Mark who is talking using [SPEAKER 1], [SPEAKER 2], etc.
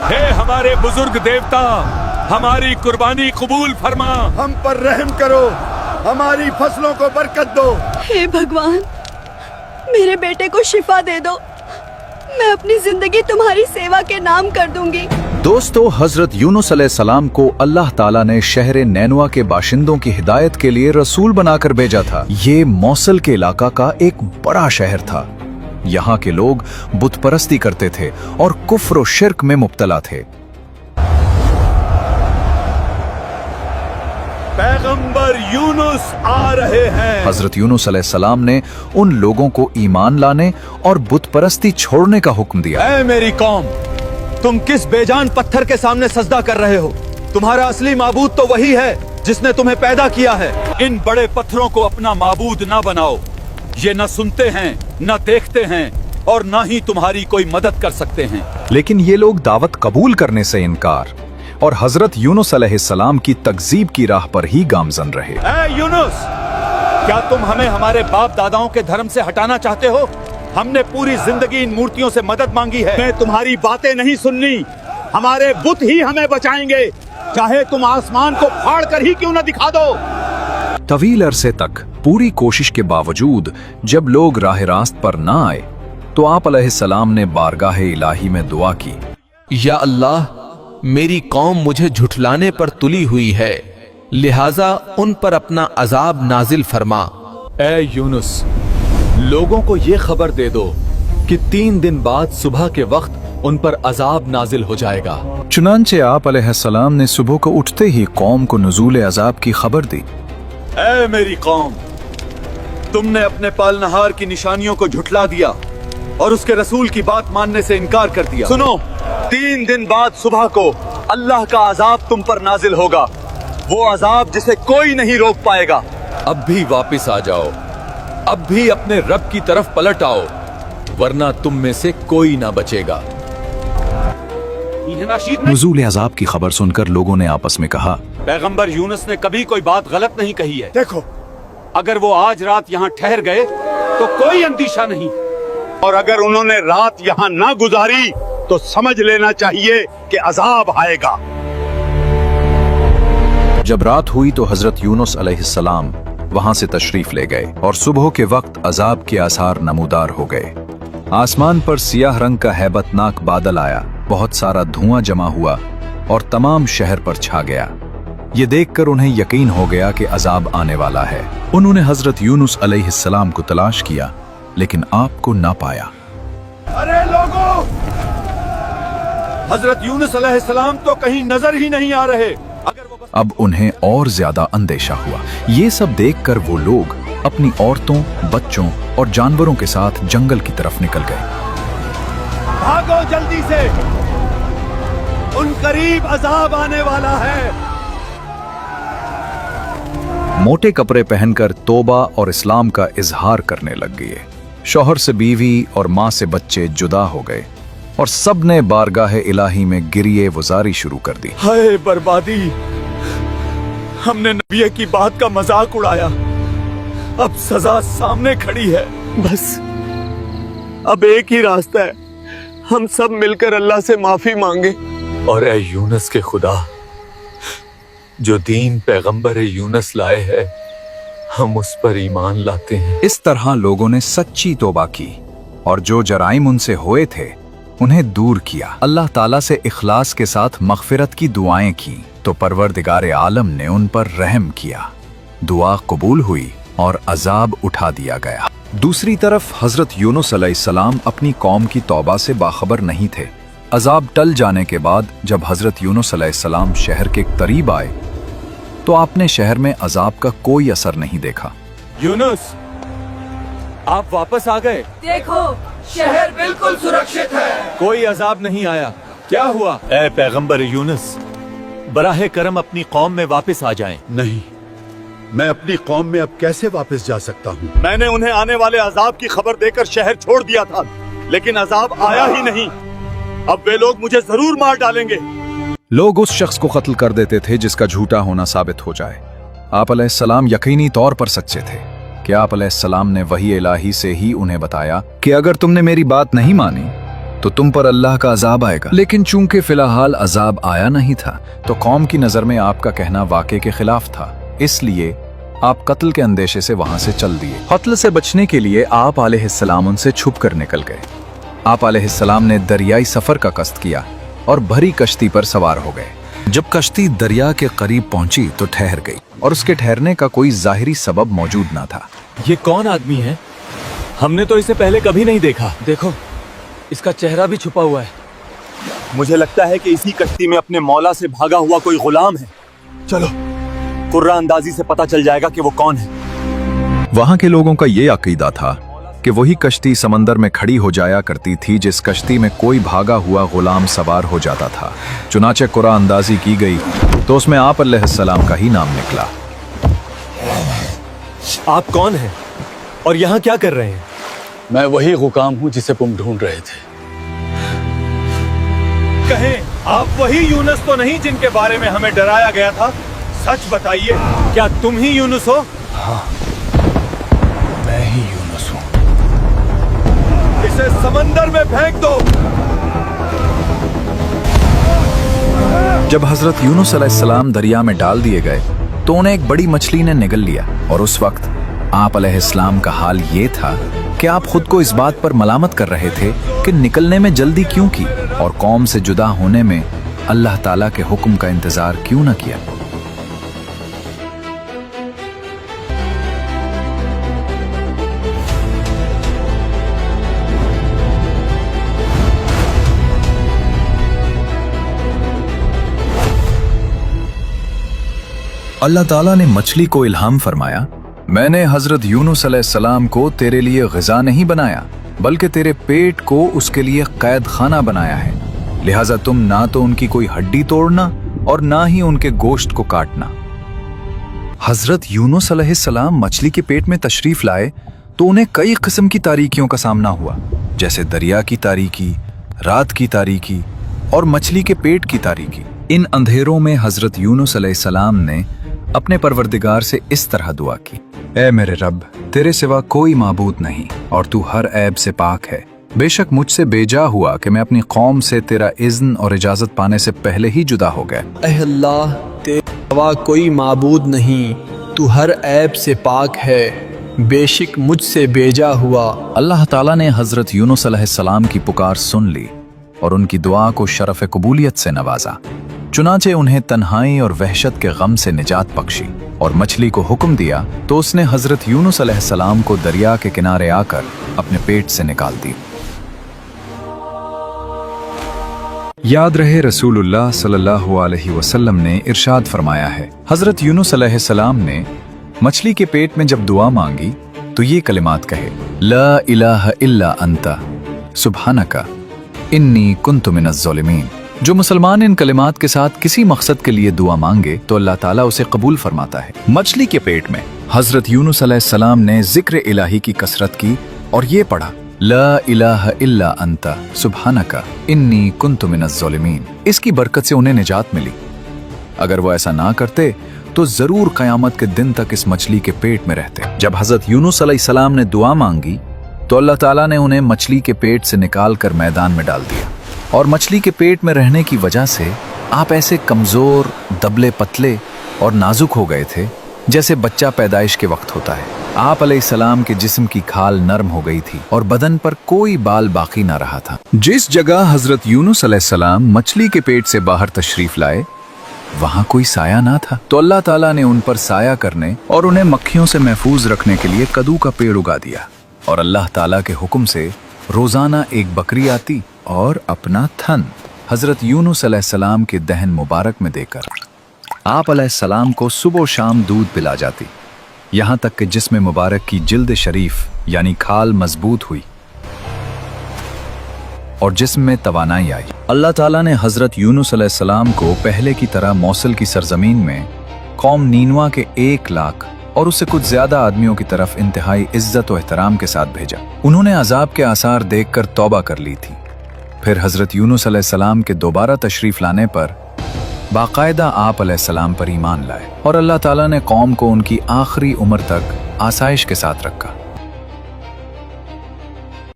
[SPEAKER 1] हे हमारे बुजुर्ग देवता, हमारी कुर्बानी कबूल फरमा।
[SPEAKER 2] हम पर रहम करो, हमारी फसलों को बरकत दो।
[SPEAKER 3] हे भगवान, मेरे बेटे को शिफा दे दो। मैं अपनी जिंदगी तुम्हारी सेवा के नाम कर दूंगी।
[SPEAKER 4] दोस्तों, हजरत यूनुस अलैहिस्सलाम को अल्लाह ताला ने शहर नैनवा के बाशिंदों की हिदायत के लिए रसूल बनाकर भेजा था। ये मौसल के इलाका का एक बड़ा शहर था। यहाँ के लोग बुत परस्ती करते थे और कुफ्र और शिर्क में मुब्तला थे।
[SPEAKER 1] पैगंबर यूनुस आ रहे हैं।
[SPEAKER 4] हजरत यूनुस अलैहिस्सलाम ने उन लोगों को ईमान लाने और बुत परस्ती छोड़ने का हुक्म दिया।
[SPEAKER 5] ऐ मेरी कौम, तुम किस बेजान पत्थर के सामने सजदा कर रहे हो? तुम्हारा असली माबूद तो वही है जिसने तुम्हें पैदा किया है।
[SPEAKER 1] इन बड़े पत्थरों को अपना माबूद ना बनाओ। ये न सुनते हैं, न देखते हैं और न ही तुम्हारी कोई मदद कर सकते हैं।
[SPEAKER 4] लेकिन ये लोग दावत कबूल करने से इनकार और हजरत यूनुस अलैहिस्सलाम की तकजीब की राह पर ही गामजन रहे।
[SPEAKER 1] ऐ यूनुस, क्या तुम हमें हमारे बाप दादाओं के धर्म से हटाना चाहते हो? हमने पूरी जिंदगी इन मूर्तियों से मदद मांगी है। मैं तुम्हारी बातें नहीं सुननी। हमारे बुत ही हमें बचाएंगे, चाहे तुम आसमान को फाड़ कर ही क्यों न दिखा दो।
[SPEAKER 4] तवील अरसे तक पूरी कोशिश के बावजूद जब लोग राह रास्त पर न आए तो आप अलैहिस्सलाम ने बारगाह इलाही में दुआ की।
[SPEAKER 6] या अल्लाह, मेरी कौम मुझे झुठलाने पर तुली हुई है, लिहाजा उन पर अपना अजाब नाजिल फरमा।
[SPEAKER 5] ऐ यूनुस, लोगों को ये खबर दे दो कि 3 दिन बाद सुबह के वक्त उन पर अजाब नाजिल हो जाएगा।
[SPEAKER 4] चुनांचे आप अलैहिस्सलाम ने सुबह को उठते ही कौम को नुज़ूल अजाब की खबर दी।
[SPEAKER 1] ऐ मेरी कौम, तुमने अपने पालनहार की निशानियों को झुठला दिया और उसके रसूल की बात मानने से इनकार कर दिया।
[SPEAKER 5] सुनो, 3 दिन बाद सुबह को अल्लाह का अजाब तुम पर नाजिल होगा, वो अजाब जिसे कोई नहीं रोक पाएगा।
[SPEAKER 6] अब भी वापस आ जाओ, अब भी अपने रब की तरफ पलट आओ, वरना तुम में से कोई ना बचेगा।
[SPEAKER 4] नुज़ूल अजाब की खबर सुनकर लोगों ने आपस में कहा,
[SPEAKER 1] पैगंबर यूनुस ने कभी कोई बात गलत नहीं कही है।
[SPEAKER 2] देखो,
[SPEAKER 1] अगर वो आज रात यहाँ ठहर गए तो कोई अंदेशा नहीं,
[SPEAKER 2] और अगर उन्होंने रात यहाँ ना गुजारी तो समझ लेना चाहिए कि अजाब आएगा।
[SPEAKER 4] जब रात हुई तो हजरत यूनुस अलैहिस्सलाम वहां से तशरीफ ले गए और सुबह के वक्त अजाब के आसार नमूदार हो गए। आसमान पर सियाह रंग का हैबतनाक बादल आया, बहुत सारा धुआं जमा हुआ और तमाम शहर पर छा गया। ये देखकर उन्हें यकीन हो गया कि अजाब आने वाला है। उन्होंने हजरत यूनुस अलैहिस्सलाम को तलाश किया, लेकिन आपको ना पाया।
[SPEAKER 1] अरे लोगों, हजरत यूनुस अलैहिस्सलाम तो कहीं नजर ही नहीं आ रहे।
[SPEAKER 4] अब उन्हें और ज्यादा अंदेशा हुआ। ये सब देखकर वो लोग अपनी औरतों, बच्चों और जानवरों के साथ जंगल की तरफ निकल गए।
[SPEAKER 1] भागो जल्दी से, उन करीब अजाब आने वाला है।
[SPEAKER 4] मोटे कपड़े पहनकर तौबा और इस्लाम का इजहार करने लग गए। शौहर से बीवी और माँ से बच्चे जुदा हो गए और सब ने बारगाह इलाही में गिरिए वजारी शुरू कर दी।
[SPEAKER 1] हाय बर्बादी, हमने नबी की बात का मजाक उड़ाया, अब सजा सामने खड़ी है।
[SPEAKER 5] बस अब एक ही रास्ता है, हम सब मिलकर अल्लाह से माफी मांगे।
[SPEAKER 6] और ऐ यूनुस के खुदा, जो दीन पैगंबर यूनुस लाए है, हम उस पर ईमान लाते हैं।
[SPEAKER 4] इस तरह लोगों ने सच्ची तौबा की और जो जराइम उनसे हुए थे उन्हें दूर किया। अल्लाह ताला से इखलास के साथ मगफिरत की दुआएं की तो परवरदिगार आलम ने उन पर रहम किया। दुआ कबूल हुई और अजाब उठा दिया गया। दूसरी तरफ हजरत यूनुस अलैहिस्सलाम अपनी कौम की तौबा से बाखबर नहीं थे। अजाब टल जाने के बाद जब हजरत यूनुस अलैहिस्सलाम शहर के करीब आए तो आपने शहर में अजाब का कोई असर नहीं देखा।
[SPEAKER 1] यूनुस, आप वापस आ गए।
[SPEAKER 3] देखो, शहर बिल्कुल सुरक्षित है।
[SPEAKER 5] कोई अजाब नहीं आया।
[SPEAKER 1] क्या हुआ?
[SPEAKER 5] ऐ पैगंबर यूनुस, बराहे करम अपनी कौम में वापस आ जाएं।
[SPEAKER 2] नहीं, मैं अपनी कौम में अब कैसे वापस जा सकता हूँ?
[SPEAKER 5] मैंने उन्हें आने वाले अजाब की खबर देकर शहर छोड़ दिया था, लेकिन अजाब आया ही नहीं। अब वे लोग मुझे जरूर मार डालेंगे।
[SPEAKER 4] लोग उस शख्स को कत्ल कर देते थे जिसका झूठा होना साबित हो जाए। आप अलैहिस्सलाम यकीनी तौर पर सच्चे थे कि आप अलैहिस्सलाम ने वही इलाही से ही उन्हें बताया कि अगर तुमने मेरी बात नहीं मानी तो तुम पर अल्लाह का अजाब आएगा। लेकिन चूंकि फिलहाल अजाब आया नहीं था तो कौम की नजर में आपका कहना वाक़े के खिलाफ था, इसलिए आप कत्ल के अंदेशे से वहां से चल दिए। कत्ल से बचने के लिए आप अलैहिस्सलाम उनसे छुप कर निकल गए। आप अलैहिस्सलाम ने दरियाई सफर का कष्ट किया और भरी कश्ती पर सवार हो गए। जब कश्ती दरिया के करीब पहुंची तो ठहर गई और उसके ठहरने का कोई जाहिरी सबब मौजूद ना था।
[SPEAKER 5] ये कौन आदमी है? हमने तो इसे पहले कभी नहीं देखा। देखो, इसका चेहरा भी छुपा हुआ है।
[SPEAKER 6] मुझे लगता है कि इसी कश्ती में अपने मौला से भागा हुआ कोई गुलाम है। चलो, कुर्रा अंदाजी से पता चल जाएगा कि वो कौन है।
[SPEAKER 4] वहां के लोगों का ये अकीदा था कि वही कश्ती समंदर में खड़ी हो जाया करती थी जिस कश्ती में कोई भागा हुआ गुलाम सवार हो जाता था। चुनाचे कुर्रा अंदाजी की गई तो उसमें आप अलैहिस्सलाम का ही नाम निकला।
[SPEAKER 5] आप कौन हैं और यहाँ क्या कर रहे हैं?
[SPEAKER 7] मैं वही गुलाम हूँ जिसे तुम ढूंढ रहे थे।
[SPEAKER 1] कहें आप वही यूनुस तो नहीं जिनके बारे में हमें डराया गया था? सच बताइए, क्या तुम ही यूनुस हो?
[SPEAKER 7] मैं ही यूनुस हूँ।
[SPEAKER 1] इसे समंदर में फेंक दो।
[SPEAKER 4] जब हजरत यूनुस अलैहिस्सलाम दरिया में डाल दिए गए तो उन्हें एक बड़ी मछली ने निगल लिया और उस वक्त आप अलैहिस्सलाम का हाल ये था कि आप खुद को इस बात पर मलामत कर रहे थे कि निकलने में जल्दी क्यों की और कौम से जुदा होने में अल्लाह ताला के हुक्म का इंतजार क्यों न किया। अल्लाह ताला ने मछली को इल्हाम फरमाया, मैंने हजरत यूनुस अलैहिस्सलाम को तेरे लिए ग़िज़ा नहीं बनाया बल्कि तेरे पेट को उसके लिए कैद खाना बनाया है, लिहाजा तुम ना तो उनकी कोई हड्डी तोड़ना और ना ही उनके गोश्त को काटना। हजरत यूनुस अलैहिस्सलाम मछली के पेट में तशरीफ लाए तो उन्हें कई किस्म की तारीकियों का सामना हुआ, जैसे दरिया की तारीकी, रात की तारीकी और मछली के पेट की तारीकी। इन अंधेरों में हजरत यूनुस अलैहिस्सलाम ने अपने परवरदिगार से इस तरह दुआ की, ऐ मेरे रब, तेरे सिवा कोई माबूद नहीं और तू हर ऐब से पाक है। बेशक मुझसे बेजा हुआ कि मैं अपनी कौम से तेरा इज़्न और इजाज़त पाने से पहले ही जुदा हो गया।
[SPEAKER 8] ऐ अल्लाह, तेरे सिवा कोई माबूद नहीं, तू हर ऐब से पाक है, बेशक मुझसे बेजा हुआ।
[SPEAKER 4] अल्लाह ताला ने हजरत यूनुस अलैहिस्सलाम की पुकार सुन ली और उनकी दुआ को शरफ़ कबूलियत से नवाजा। चुनाचे उन्हें तन्हाई और वहशत के गम से निजात बख्शी और मछली को हुक्म दिया तो उसने हजरत यूनुस अलैहिस्सलाम को दरिया के किनारे आकर अपने पेट से निकाल दी। याद रहे, रसूलुल्लाह सल्लल्लाहु अलैहि वसल्लम ने इरशाद फरमाया है, हजरत यूनुस अलैहिस्सलाम ने मछली के पेट में जब दुआ मांगी तो ये कलिमात कहे, ला इलाहा इल्ला अंता सुब्हानका इन्नी कुन्तु मिनज़ ज़ालिमीन। जो मुसलमान इन कलिमात के साथ किसी मकसद के लिए दुआ मांगे तो अल्लाह ताला उसे कबूल फरमाता है। मछली के पेट में हजरत यूनुस अलैहिस्सलाम ने जिक्र इलाही की कसरत की और ये पढ़ा, ला इलाहा इल्ला अंता सुब्हानका इन्नी कुन्तु मिनज़ ज़ालिमीन। इसकी बरकत से उन्हें निजात मिली। अगर वो ऐसा ना करते तो जरूर कयामत के दिन तक इस मछली के पेट में रहते। जब हजरत यूनुस अलैहिस्सलाम ने दुआ मांगी तो अल्लाह ताला ने उन्हें मछली के पेट से निकाल कर मैदान में डाल दिया और मछली के पेट में रहने की वजह से आप ऐसे कमजोर, दबले पतले और नाजुक हो गए थे जैसे बच्चा पैदाइश के वक्त होता है। आप अलैहिस्सलाम के जिस्म की खाल नरम हो गई थी और बदन पर कोई बाल बाकी ना रहा था। जिस जगह हजरत यूनुस अलैहिस्सलाम मछली के पेट से बाहर तशरीफ लाए वहां कोई साया ना था, तो अल्लाह ताला ने उन पर साया करने और उन्हें मक्खियों से महफूज रखने के लिए कद्दू का पेड़ उगा दिया और अल्लाह ताला के हुक्म से रोजाना एक बकरी आती और अपना थन हजरत यूनुस अलैहिस्सलाम के दहन मुबारक में देकर आप अलैहिस्सलाम को सुबह शाम दूध पिला जाती, यहाँ तक कि जिस्म मुबारक की जिल्द शरीफ यानी खाल मजबूत हुई और जिस्म में तवानाई आई। अल्लाह ताला ने हजरत यूनुस अलैहिस्सलाम को पहले की तरह मौसल की सरजमीन में कौम नीनवा के 1 लाख और उससे कुछ ज्यादा आदमियों की तरफ इंतहाई इज्जत और एहतराम के साथ भेजा। उन्होंने अजाब के आसार देखकर तौबा कर ली थी। फिर हजरत यूनुस अलैहिस्सलाम के दोबारा तशरीफ लाने पर बाकायदा आप अलैहिस्सलाम पर ईमान लाए और अल्लाह ताला ने कौम को उनकी आखिरी उम्र तक आसाइश के साथ रखा।